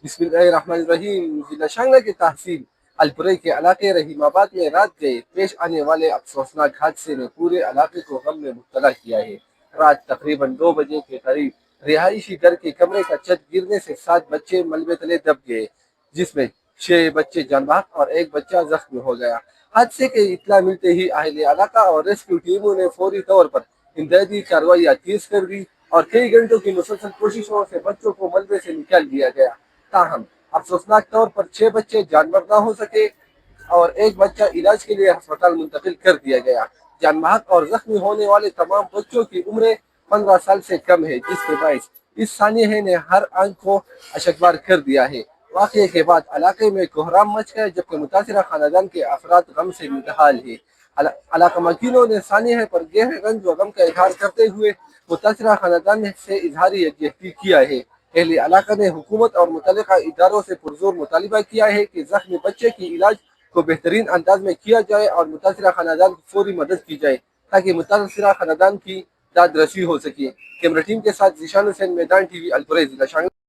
बिस्मिल्लाहिर्रहमानिर्रहीम। जिला शांगला के तहसील अलपुरई के इलाके रहीमाबाद में रात गए पेश आने वाले अफसोसनाक हादसे ने पूरे इलाके को गम में मुब्तला किया है। रात तकरीबन 2 बजे के करीब रिहायशी घर के कमरे का छत गिरने से 7 बच्चे मलबे तले दब गए, जिसमें 6 बच्चे जान बहक और एक बच्चा जख्मी हो गया। हादसे की इत्तला मिलते ही अहले इलाका और रेस्क्यू टीमों ने फौरी तौर पर इमदादी कार्रवाइयाँ तेज कर दी और कई घंटों की मुसलसल कोशिशों से बच्चों को मलबे से निकाल दिया गया। ताहम अफसोसनाक तौर पर 6 बच्चे जानवर न हो सके और एक बच्चा इलाज के लिए अस्पताल मुंतकिल कर दिया गया। जान बहक और जख्मी होने वाले तमाम बच्चों की उम्र 15 साल से कम है, जिसके बायस इस सानिहे ने हर आंख को अशकबार कर दिया है। वाक़ये के बाद इलाके में कोहराम मच गया, जबकि मुतासिरा खानदान के अफराद गम से मुतहाल है। इलाका मकीनों ने सानिहे पर गहरे रंज व गम का इजहार करते हुए मुतासिरा खानदान से इजहारी यकजहती किया है। अहले इलाका ने हुकूमत और मुतल्लिका इदारों से पुरजोर मुतालिबा किया है कि जख्मी बच्चे की इलाज को बेहतरीन अंदाज में किया जाए और मुतासिरा खानदान की फौरी मदद की जाए, ताकि मुतासिरा खानदान की दाद रसी हो सके। कैमरा टीम के साथ जीशान हुसैन, मैदान टीवी, अलपुरैज़।